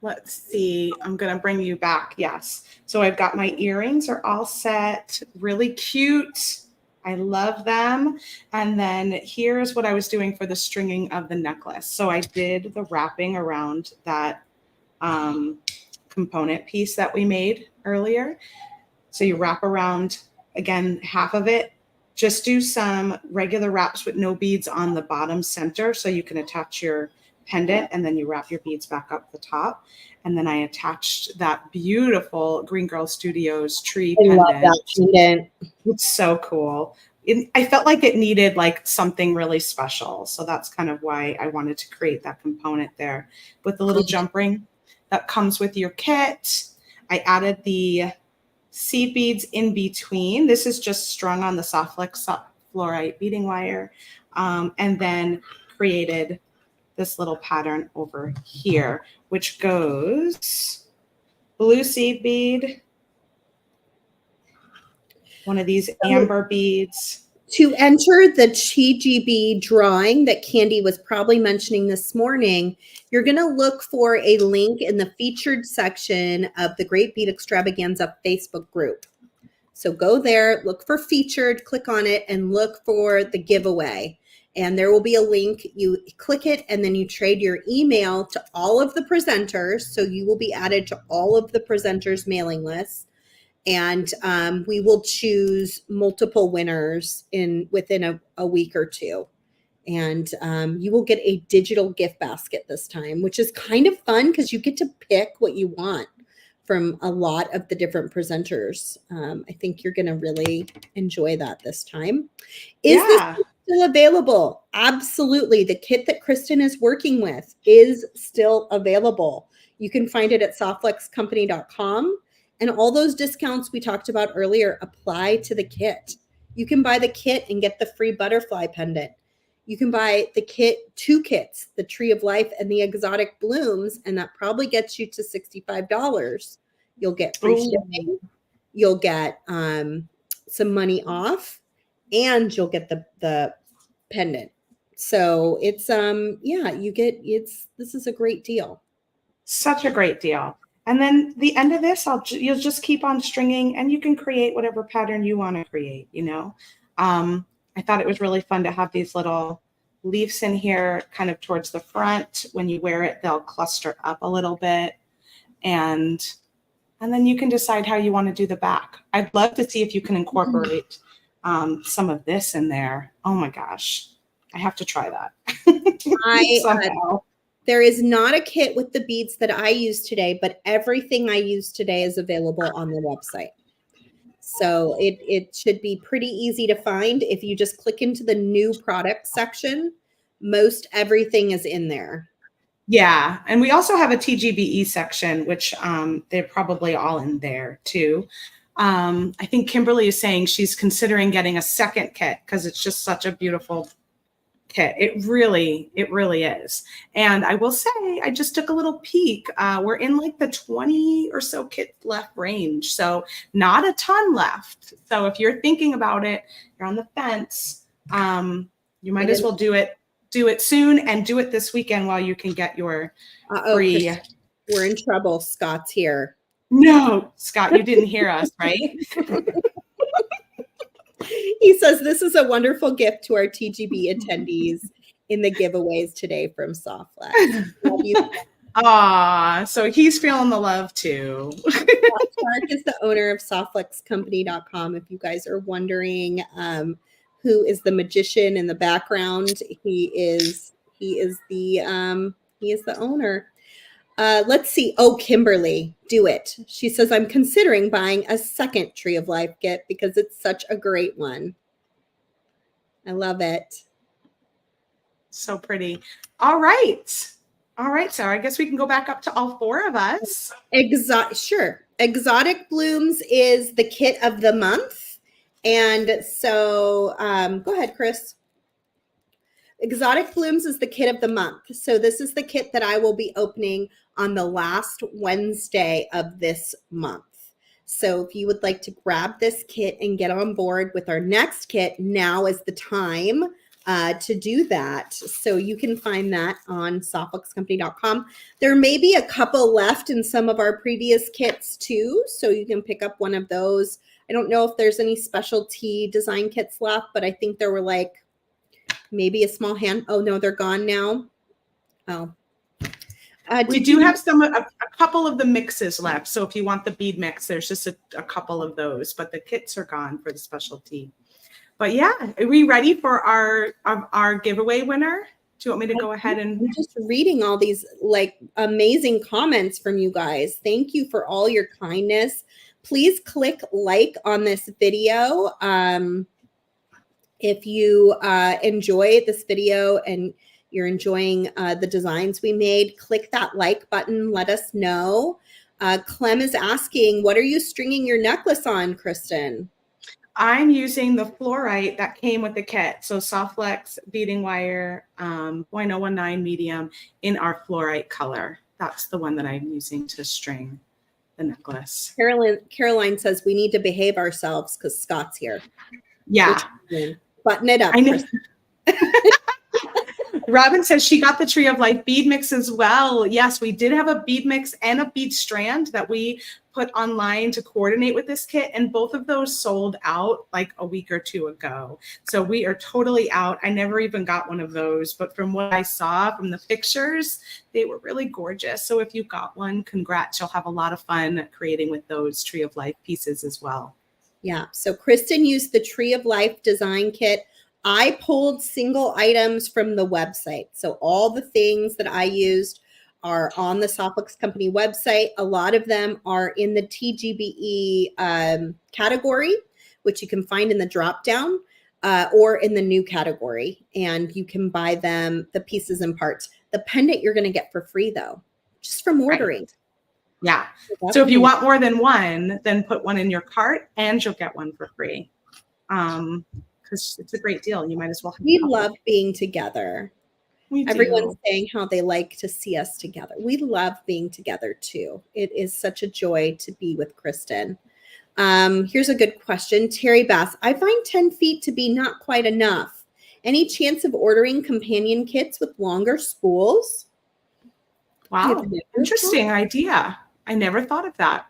Let's see. I'm going to bring you back. Yes. So I've got my earrings are all set. Really cute. I love them. And then here's what I was doing for the stringing of the necklace. So I did the wrapping around that component piece that we made earlier. So you wrap around, again, half of it. Just do some regular wraps with no beads on the bottom center so you can attach your pendant, and then you wrap your beads back up the top. And then I attached that beautiful Green Girl Studios tree pendant. Love that pendant. It's so cool. I felt like it needed like something really special. So that's kind of why I wanted to create that component there with the little jump ring that comes with your kit. I added the seed beads in between. This is just strung on the soft flex fluorite beading wire, and then created this little pattern over here, which goes blue seed bead, one of these amber beads. To enter the TGB drawing that Candy was probably mentioning this morning, you're going to look for a link in the featured section of the Great Bead Extravaganza Facebook group. So go there, look for featured, click on it, and look for the giveaway. And there will be a link. You click it, and then you trade your email to all of the presenters. So you will be added to all of the presenters' mailing lists. And we will choose multiple winners within a week or two. And you will get a digital gift basket this time, which is kind of fun because you get to pick what you want from a lot of the different presenters. I think you're going to really enjoy that this time. Is this still available? Absolutely. The kit that Kristen is working with is still available. You can find it at softflexcompany.com. And all those discounts we talked about earlier apply to the kit. You can buy the kit and get the free butterfly pendant. You can buy the kit, 2 kits, the Tree of Life and the Exotic Blooms, and that probably gets you to $65. You'll get free shipping. You'll get some money off, and you'll get the pendant. So it's this is a great deal. Such a great deal. And then the end of this, you'll just keep on stringing, and you can create whatever pattern you want to create, you know. I thought it was really fun to have these little leaves in here kind of towards the front. When you wear it, they'll cluster up a little bit. And then you can decide how you want to do the back. I'd love to see if you can incorporate some of this in there. Oh my gosh, I have to try that. There is not a kit with the beads that I used today, but everything I used today is available on the website. So it should be pretty easy to find. If you just click into the new product section, most everything is in there. Yeah. And we also have a TGBE section, which they're probably all in there too. I think Kimberly is saying she's considering getting a second kit because it's just such a beautiful kit. It really is. And I will say, I just took a little peek. We're in like the 20 or so kit left range. So not a ton left. So if you're thinking about it, you're on the fence, you might as well do it soon and do it this weekend while you can get your free. We're in trouble. Scott's here. No, Scott, you didn't hear us, right? He says this is a wonderful gift to our TGB attendees in the giveaways today from Softflex. Love you. So he's feeling the love too. Clark is the owner of softflexcompany.com. If you guys are wondering who is the magician in the background, he is the owner. Let's see. Oh, Kimberly, do it. She says, I'm considering buying a second Tree of Life kit because it's such a great one. I love it. So pretty. All right, Sarah, I guess we can go back up to all 4 of us. Sure. Exotic Blooms is the kit of the month. And so go ahead, Chris. Exotic Blooms is the kit of the month. So this is the kit that I will be opening on the last Wednesday of this month. So if you would like to grab this kit and get on board with our next kit, now is the time to do that. So you can find that on softluxcompany.com. There may be a couple left in some of our previous kits too, so you can pick up one of those. I don't know if there's any specialty design kits left, but I think there were like maybe a small hand. Oh no, they're gone now. Oh. We do have a couple of the mixes left. So if you want the bead mix, there's just a couple of those, but the kits are gone for the specialty. But yeah, are we ready for our giveaway winner? Do you want me to go ahead and... I'm just reading all these like amazing comments from you guys. Thank you for all your kindness. Please click like on this video. If you enjoy this video and you're enjoying the designs we made, click that like button. Let us know. Clem is asking, what are you stringing your necklace on, Kristen? I'm using the fluorite that came with the kit. So Softflex beading wire, 0.019 medium in our fluorite color. That's the one that I'm using to string the necklace. Caroline says we need to behave ourselves because Scott's here. Yeah. Button it up. I know. Robin says she got the Tree of Life bead mix as well. Yes, we did have a bead mix and a bead strand that we put online to coordinate with this kit, and both of those sold out like a week or two ago. So we are totally out. I never even got one of those, but from what I saw from the pictures, they were really gorgeous. So if you got one, congrats. You'll have a lot of fun creating with those Tree of Life pieces as well. Yeah, so Kristen used the Tree of Life design kit. I pulled single items from the website. So all the things that I used are on the Softflex Company website. A lot of them are in the TGBE category, which you can find in the drop down or in the new category. And you can buy them, the pieces and parts. The pendant you're going to get for free though, just from ordering. Right. Yeah. So if you want more than one, then put one in your cart and you'll get one for free. Because it's a great deal. You might as well. We love being together. We do. Everyone's saying how they like to see us together. We love being together too. It is such a joy to be with Kristen. Here's a good question. Terry Bass, I find 10 feet to be not quite enough. Any chance of ordering companion kits with longer spools? Wow, interesting idea. I never thought of that.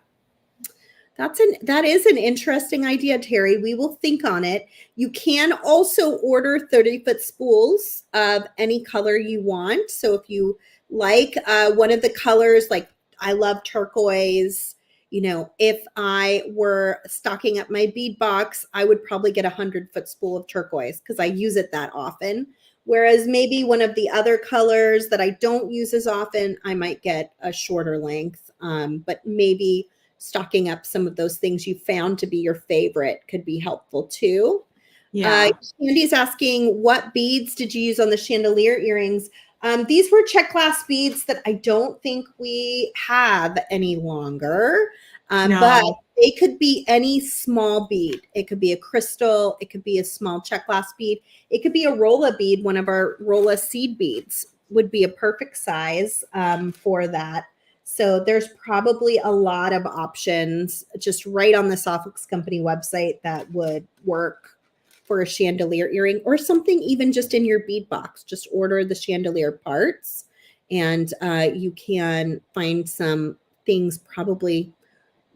That is an interesting idea, Terry. We will think on it. You can also order 30-foot spools of any color you want. So if you like one of the colors, like I love turquoise, you know, if I were stocking up my bead box, I would probably get a 100-foot spool of turquoise because I use it that often. Whereas maybe one of the other colors that I don't use as often, I might get a shorter length, but maybe stocking up some of those things you found to be your favorite could be helpful too. Yeah. Sandy's asking, what beads did you use on the chandelier earrings? These were check glass beads that I don't think we have any longer, No. but they could be any small bead. It could be a crystal. It could be a small check glass bead. It could be a Rolla bead. One of our Rolla seed beads would be a perfect size for that. So there's probably a lot of options just right on the Softflex Company website that would work for a chandelier earring or something even just in your bead box. Just order the chandelier parts and you can find some things probably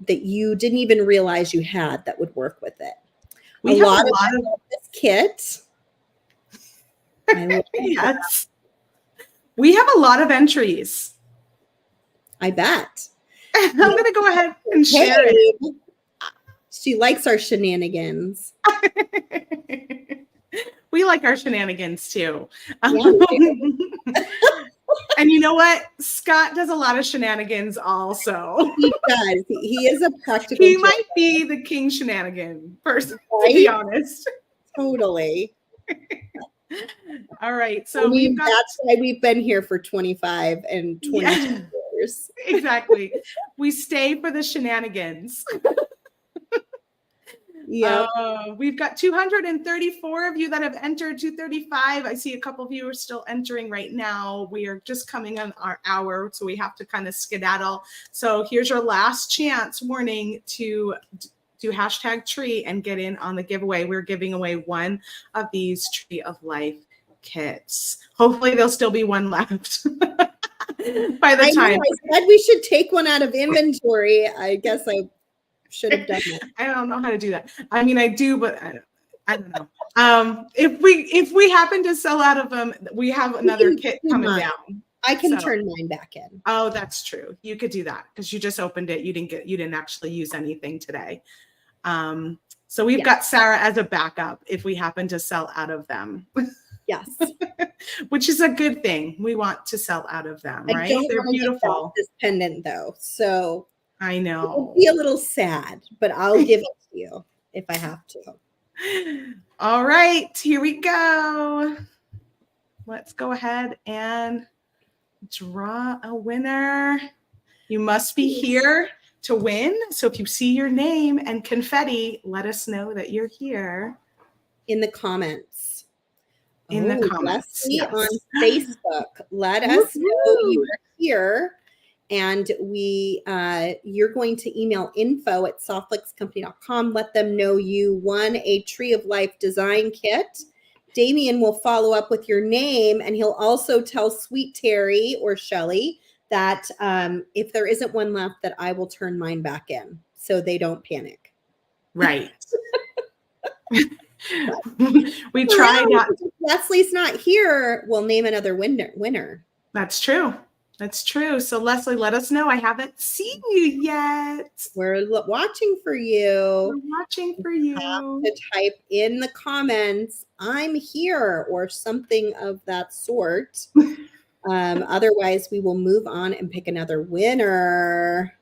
that you didn't even realize you had that would work with it. We have a lot of this kit. Yes. We have a lot of entries. I bet. I'm going to go ahead and share it. She likes our shenanigans. We like our shenanigans too. Yeah, and you know what? Scott does a lot of shenanigans also. He does. He is a practical. He might be the king shenanigan person, right? To be honest. Totally. All right. So that's why we've been here for 25 and 22 years. Exactly. We stay for the shenanigans. Yep. We've got 234 of you that have entered, 235. I see a couple of you are still entering right now. We are just coming on our hour, so we have to kind of skedaddle. So here's your last chance warning to do #tree and get in on the giveaway. We're giving away one of these Tree of Life kits. Hopefully there'll still be one left by the time. I said we should take one out of inventory. I guess I should have done that. I don't know how to do that. I mean, I do, but I don't know. If we happen to sell out of them, we have another kit coming down. I can turn mine back in. Oh, that's true. You could do that because you just opened it. You didn't actually use anything today. So we've got Sara as a backup if we happen to sell out of them. Yes. Which is a good thing. We want to sell out of them, right? They're beautiful. This pendant though, so I know. It'll be a little sad, but I'll give it to you if I have to. All right, here we go. Let's go ahead and draw a winner. You must be here to win. So if you see your name and confetti, let us know that you're here. In the comments. In the comments. Leslie on Facebook. Let us know you are here. And you're going to email info@softflexcompany.com. Let them know you won a Tree of Life design kit. Damien will follow up with your name, and he'll also tell Sweet Terry or Shelly that if there isn't one left, that I will turn mine back in so they don't panic. Right. We try not. If Leslie's not here, we'll name another winner. That's true. That's true. So Leslie, let us know. I haven't seen you yet. We're watching for you. We're watching for you. Have to type in the comments, "I'm here," or something of that sort. Otherwise, we will move on and pick another winner.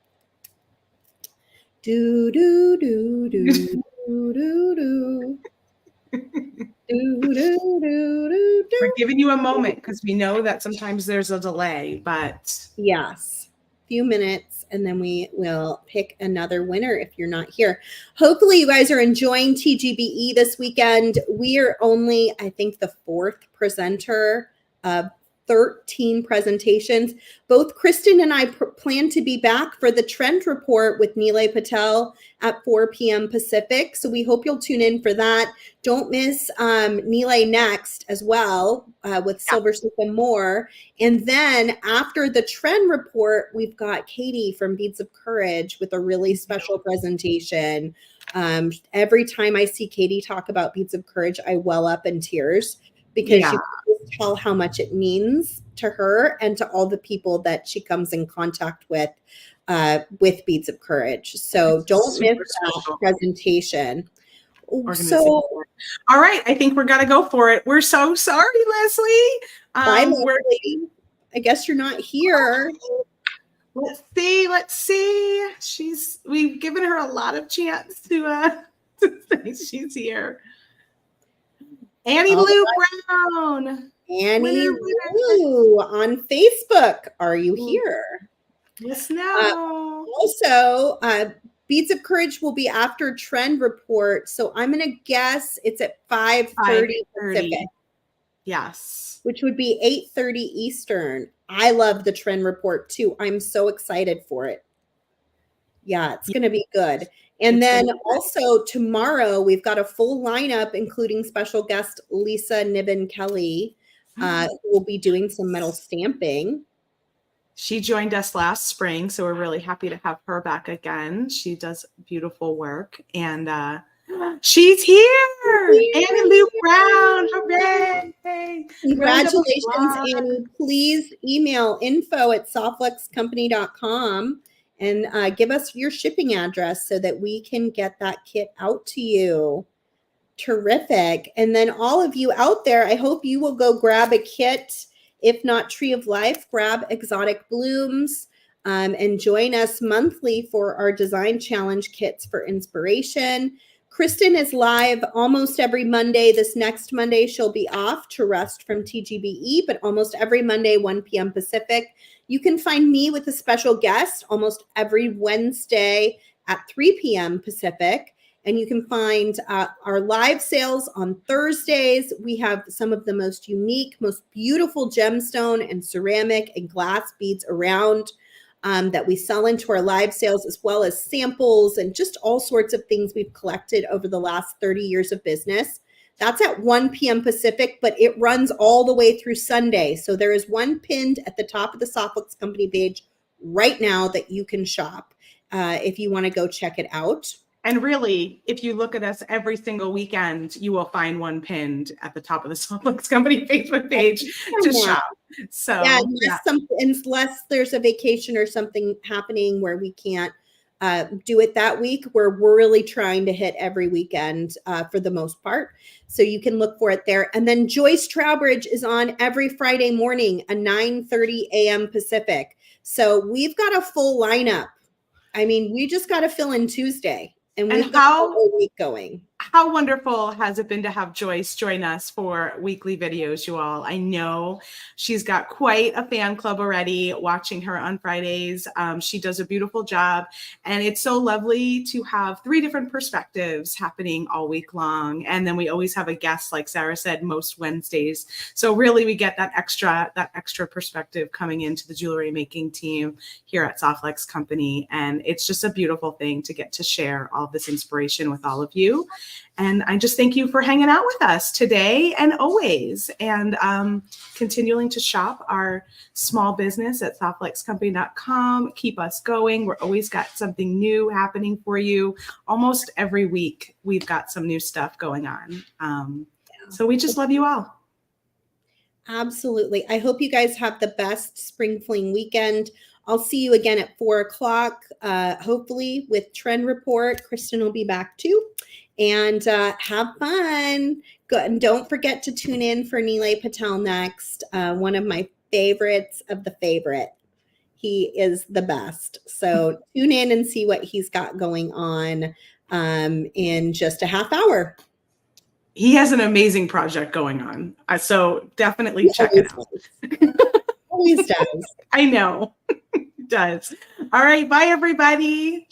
Do do do do do do do. We're giving you a moment because we know that sometimes there's a delay, but yes, few minutes, and then we will pick another winner if you're not here. Hopefully you guys are enjoying TGBE this weekend. We are only, I think, the 4th presenter of 13 presentations. Both Kristen and I plan to be back for the trend report with Nilay Patel at 4 p.m. Pacific. So we hope you'll tune in for that. Don't miss Nilay next as well with Silver Soup and more. And then after the trend report, we've got Katie from Beads of Courage with a really special presentation. Every time I see Katie talk about Beads of Courage, I well up in tears because you can just tell how much it means to her and to all the people that she comes in contact with Beads of Courage. So don't miss that presentation. So, all right, I think we're gonna go for it. We're so sorry, Leslie. Leslie. I guess you're not here. Let's see. We've given her a lot of chance to say she's here. Annie Lou Brown. Annie Lou on Facebook. Are you here? Yes, no. Also, Beads of Courage will be after Trend Report. So I'm going to guess it's at 5:30 Pacific. Yes. Which would be 8:30 Eastern. I love the Trend Report too. I'm so excited for it. Yeah, it's going to be good. And then also tomorrow, we've got a full lineup, including special guest Lisa Niven Kelly, who will be doing some metal stamping. She joined us last spring, so we're really happy to have her back again. She does beautiful work, and she's here. Annie Lou Brown, hooray! Congratulations, Annie. Please email info@softflexcompany.com and give us your shipping address so that we can get that kit out to you. Terrific. And then all of you out there, I hope you will go grab a kit. If not Tree of Life, grab Exotic Blooms and join us monthly for our design challenge kits for inspiration. Kristen is live almost every Monday. This next Monday, she'll be off to rest from TGBE, but almost every Monday, 1 p.m. Pacific. You can find me with a special guest almost every Wednesday at 3 p.m. Pacific. And you can find our live sales on Thursdays. We have some of the most unique, most beautiful gemstone and ceramic and glass beads around that we sell into our live sales, as well as samples and just all sorts of things we've collected over the last 30 years of business. That's at 1 p.m. Pacific, but it runs all the way through Sunday. So there is one pinned at the top of the Softflex Company page right now that you can shop if you want to go check it out. And really, if you look at us every single weekend, you will find one pinned at the top of the Softflex Company Facebook page to shop. So yeah, unless there's a vacation or something happening where we can't do it that week, where we're really trying to hit every weekend for the most part. So you can look for it there. And then Joyce Trowbridge is on every Friday morning at 9:30 a.m. Pacific. So we've got a full lineup. I mean, we just got to fill in Tuesday. And we've got the whole week going. How wonderful has it been to have Joyce join us for weekly videos, you all? I know she's got quite a fan club already watching her on Fridays. She does a beautiful job. And it's so lovely to have 3 different perspectives happening all week long. And then we always have a guest, like Sara said, most Wednesdays. So really we get that extra perspective coming into the jewelry making team here at Softflex Company. And it's just a beautiful thing to get to share all this inspiration with all of you. And I just thank you for hanging out with us today and always, and continuing to shop our small business at softflexcompany.com. Keep us going. We're always got something new happening for you. Almost every week, we've got some new stuff going on. So we just love you all. Absolutely. I hope you guys have the best Spring Fling weekend. I'll see you again at 4 o'clock, hopefully with Trend Report. Kristen will be back too. And have fun. Go, and don't forget to tune in for Nilay Patel next. One of my favorites of the favorite. He is the best. So tune in and see what he's got going on in just a half hour. He has an amazing project going on. So definitely check it out. Always does. I know. It does. All right. Bye, everybody.